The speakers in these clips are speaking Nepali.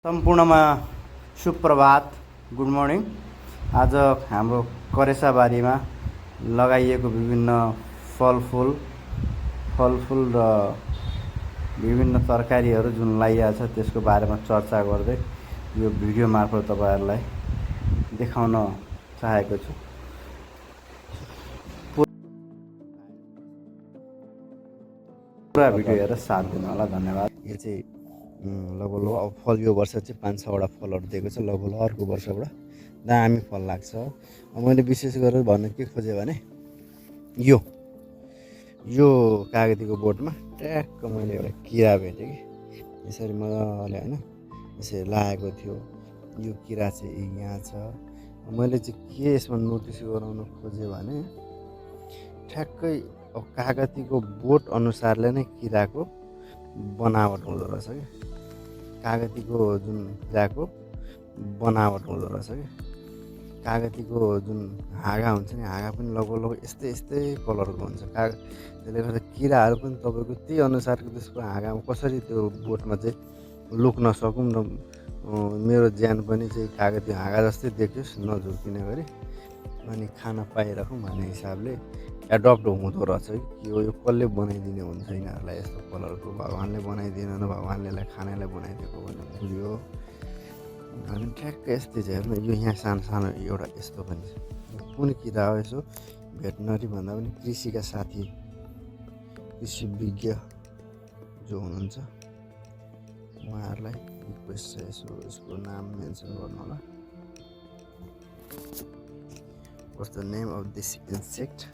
सम्पूर्णमा सुप्रभात, गुड मर्निङ। आज हाम्रो करेसाबारीमा लगाइएको विभिन्न फलफुल र विभिन्न तरकारीहरू जुन लगाइएको छ त्यसको बारेमा चर्चा गर्दै यो भिडियो मार्फत तपाईँहरूलाई देखाउन चाहेको छु। पुरा भिडियो हेरेर साथ दिनु होला, धन्यवाद। यो चाहिँ लगभग अब फल यो वर्ष चाहिँ 5-6वटा फलहरू दिएको छ। लगभग अर्को वर्षबाट दामी फल लाग्छ। मैले विशेष गरेर भन्न के खोजेँ भने यो कागतीको बोटमा ट्याक्क मैले एउटा किरा भेटेँ कि यसरी मजाले होइन यसरी लागेको थियो। यो किरा चाहिँ यहाँ छ। मैले चाहिँ के यसमा नोटिस गराउन खोजेँ भने ठ्याक्कै अब कागतीको बोट अनुसारले नै किराको बनावट हुँदो रहेछ कि कागतीको जुन किराको बनावट हुँदो रहेछ कि कागतीको जुन हाँगा हुन्छ नि हाँगा पनि लगभग यस्तै कलरको हुन्छ। त्यसले गर्दा किराहरू पनि तपाईँको त्यही अनुसारको त्यसको हाँगामा कसरी त्यो बोटमा चाहिँ लुक्न सकौँ र मेरो ज्यान पनि चाहिँ कागती हाँगा जस्तै देखियोस् नझुक्किने गरी अनि खान पाइराखौँ भन्ने हिसाबले एडप्ट हुँदो रहेछ कि यो कसले बनाइदिने हुन्छ यिनीहरूलाई यस्तो कलरको। भगवान्ले बनाइदिएन न भगवान्ले खानालाई बनाइदिएको भने बुझ्यो। अनि ठ्याक्कै यस्तै चाहिँ हेर्नु यो यहाँ सानो एउटा यस्तो पनि छ। कुन किरा हो यसो भेटनरी भन्दा पनि कृषिका साथी कृषि विज्ञ जो हुनुहुन्छ उहाँहरूलाई रिक्वेस्ट छ यसको नाम मेन्सन गर्नु होला। What's the name of this insect?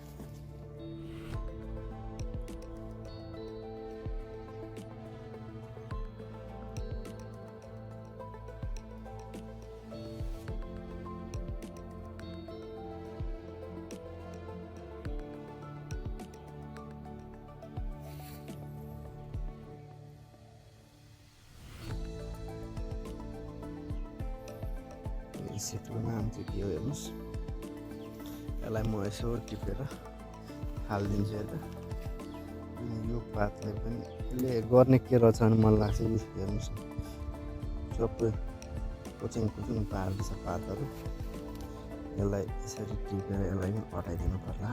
इन्सेक्टको नाम चाहिँ के हो हेर्नुहोस्। यसलाई म यसो टिपेर हालिदिन्छु यता। यो पातले पनि यसले गर्ने के रहेछ भने मलाई लाग्छ हेर्नुहोस् न सबै कुचुङ पार्दैछ पातहरू। यसलाई यसरी टिपेर यसलाई पनि हटाइदिनु पर्ला।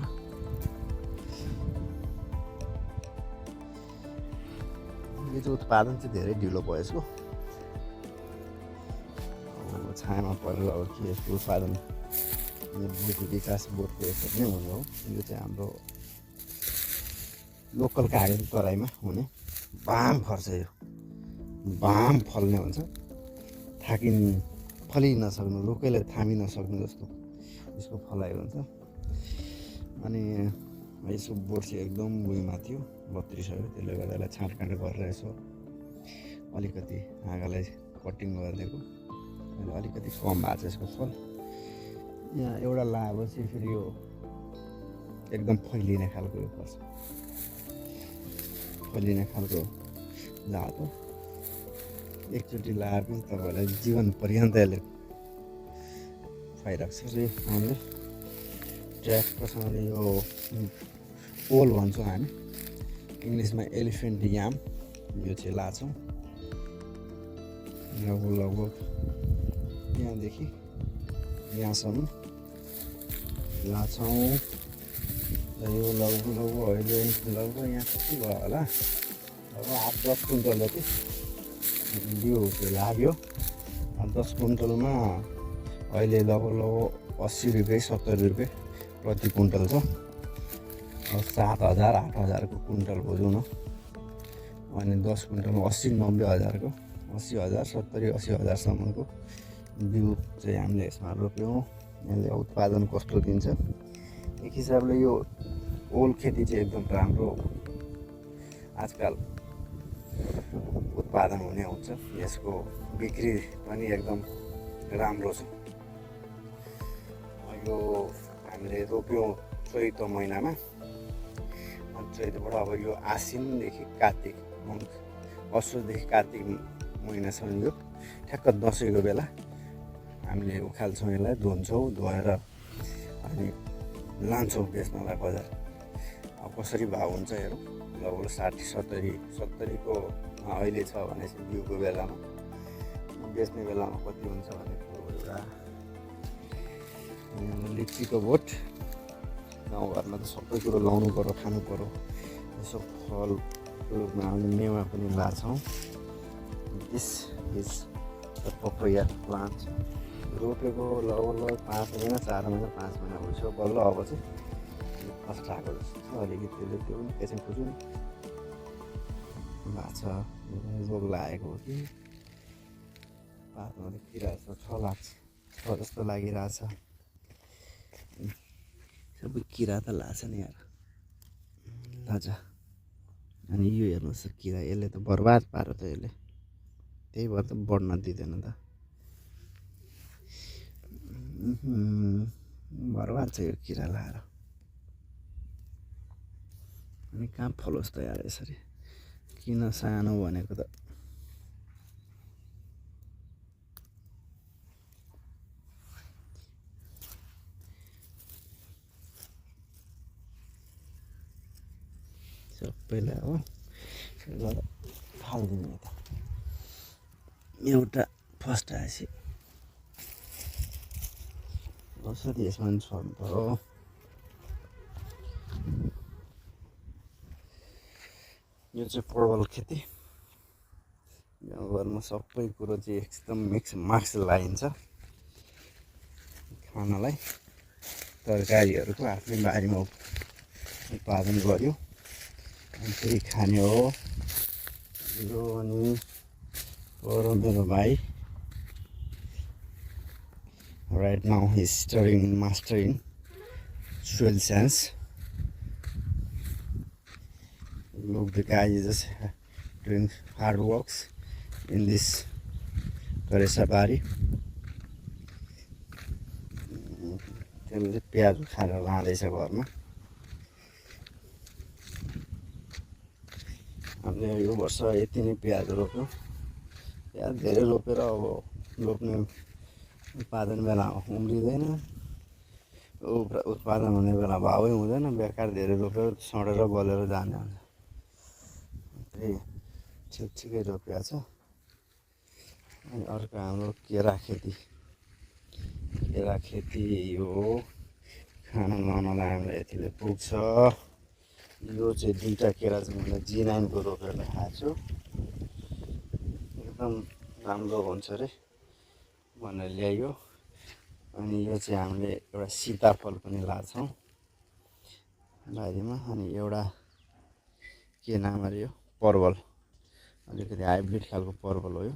यो चाहिँ उत्पादन चाहिँ धेरै ढिलो भयो यसको। छायामा परेर अब के यसको उत्पादन विकास बोर्डको यसरी नै हुने हो। यो चाहिँ हाम्रो लोकल कागती तराईमा हुने बाम फल्छ। यो बाम फल्ने हुन्छ फलि नसक्नु लोकैले थामी नसक्नु जस्तो यसको फलाइ हुन्छ। अनि यसको बोट चाहिँ एकदम उयोमा थियो बत्रिसक्यो। त्यसले गर्दा यसलाई छाँटकाँट गरेर यसो अलिकति हाँगालाई कटिङ गरिदिएको। अलिकति कम भएको छ यसको फल। यहाँ एउटा लगाएपछि फेरि यो एकदम फैलिने खालको यो पर्छ। फैलिने खालको जात हो। एकचोटि लगाएपछि तपाईँहरूलाई जीवन पर्यन्त यसले खुवाइरहेको छ। हामीले ट्र्याक्टरसँगले यो ओल भन्छौँ हामी इङ्ग्लिसमा एलिफेन्ट याम यो चाहिँ लाछौँ। लगभग यहाँदेखि यहाँसम्म लाछौँ र यो लगभग अहिले यहाँ कति भयो होला लगभग 8-10 कुन्टल जति बिउ चाहिँ लाग्यो। 10 कुन्टलमा अहिले लगभग 80 रुपियाँ 70 रुपियाँ प्रति कुन्टल छ। 7,000-8,000 कुन्टल बुझौँ न। अनि 10 कुन्टलमा 80-90 हजारको 80,000 70-80 हजारसम्मको बिउ चाहिँ हामीले यसमा रोप्यौँ। यसले उत्पादन कस्तो दिन्छ एक हिसाबले यो ओल खेती चाहिँ एकदम राम्रो आजकल उत्पादन हुने हुन्छ। यसको बिक्री पनि एकदम राम्रो छ। यो हामीले रोप्यौँ चैत महिनामा। चैतबाट अब यो आश्विनदेखि कार्तिक असोजदेखि कार्तिक महिनासम्म यो ठ्याक्क दसैँको बेला हामीले उखाल्छौँ। यसलाई धुन्छौँ धोएर अनि लान्छौँ बेच्नलाई बजार। अब कसरी भाउ हुन्छ हेरौँ। लगभग 60-70 को अहिले छ भने चाहिँ बिउको बेलामा बेच्ने बेलामा कति हुन्छ भनेको एउटा लिचीको बोट। गाउँघरमा त सबै कुरो लाउनु पर्यो, खानु पर्यो। यसो फलको रूपमा हामीले मेवा पनि लाग्छौँ। This is the papaya plant. रोपेको लगभग 5 महिना 4 महिना 5 महिना भइसक्यो, बल्ल अब चाहिँ फर्स्ट आएको जस्तो छ। अलिकति त्यसले त्यो पनि एकैछिन खुजुन भएको छ। रोग लागेको हो कि पातमा त किरा जस्तो छ जस्तो लागिरहेछ। सबै किरा त लाग्छ नि यार। लज अनि यो हेर्नुहोस् किरा, यसले त बर्बाद पार्यो त यसले। त्यही भएर त बढ्न दिँदैन त। बर्बाद छ यो किरा लाएर। अनि कहाँ फलोस् त यार यसरी। किन सानो भनेको त सबैलाई हो फालिदिने त। एउटा फर्स्ट आएपछि औषधि यसमा पनि छर्नु पर्यो। यो चाहिँ परवल खेती। गाउँघरमा सबै कुरो चाहिँ एकदम माक्स लगाइन्छ खानालाई। तरकारीहरूको आफ्नै बारीमा उत्पादन गर्यो अनि त्यही खाने हो। यो अनि मेरो भाइ right now he's studying master in soil science. Look, the guy is just doing hard works in this Karesabari. त्यसले प्याज खाएर लाँदैछ घरमा। हामीले यो वर्ष यति नै प्याज रोप्यौँ। प्याज धेरै रोपेर अब रोप्ने उत्पादन बेला उम्रिँदैन, उत्पादन हुने बेला भावै हुँदैन। बेकार धेरै रोपेर सडेर गलेर जाने हुन्छ। त्यही ठिकै रोपिएको छ। अनि अर्को हाम्रो केरा खेती। केरा खेती यो खाना लाउनलाई हामीलाई यतिले पुग्छ। यो चाहिँ 2टा केरा चाहिँ मैले G9 को रोपेर खाएको छु। एकदम राम्रो हुन्छ अरे भनेर ल्याइयो। अनि यो चाहिँ हामीले एउटा सीताफल पनि लाग्छौँ बारीमा। अनि एउटा के नाम अरे यो परवल, अलिकति हाइब्रिड खालको परवल हो यो।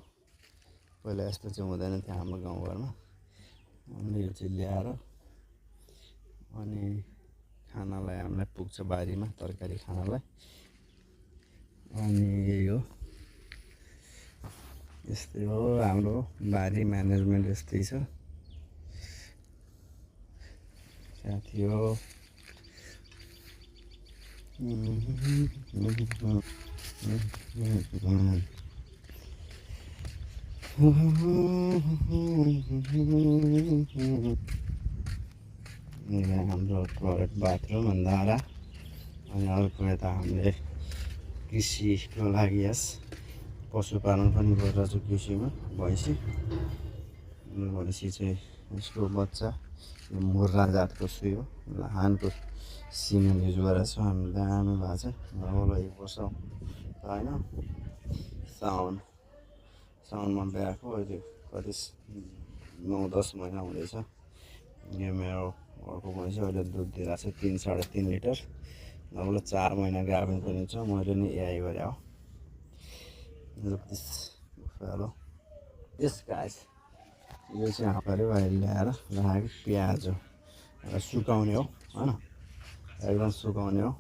पहिला यस्तो चाहिँ हुँदैन थियो हाम्रो गाउँघरमा। हामीले यो चाहिँ ल्याएर अनि खानालाई हामीलाई पुग्छ बारीमा, तरकारी खानालाई। अनि यही हो, यस्तै हो हाम्रो बारी म्यानेजमेन्ट यस्तै छ साथी हो। हाम्रो टोयलेट बाथरुम अन्धारा। अनि अर्को यता हामीले कृषिको लागि यस पशुपालन पनि गरिरहेको छु कृषिमा। भैँसी चाहिँ यसको बच्चा यो मुर्रा जातको सुई हो। लाहानको सिमेन्ट युज गरेको छौँ हामी। दामी भएको छ। लगभग एक वर्ष त होइन, साउनमा ब्याएको अहिले कति 9-10 महिना हुँदैछ। यो मेरो अर्को भैँसी अहिले दुध दिइरहेको छ 3-3.5 लिटर। लगभग 4 महिना गाभिन पनि छ। मैले नि एआई गरे हो। Look this fellow, this guys. यो चाहिँ हापले अहिले ल्याएर राखेको प्याज हो। एउटा सुकाउने हो होइन, एकदम सुकाउने हो।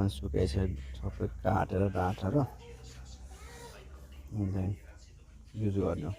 सुकाइसकेर सबै काटेर राखेर युज गर्ने हो।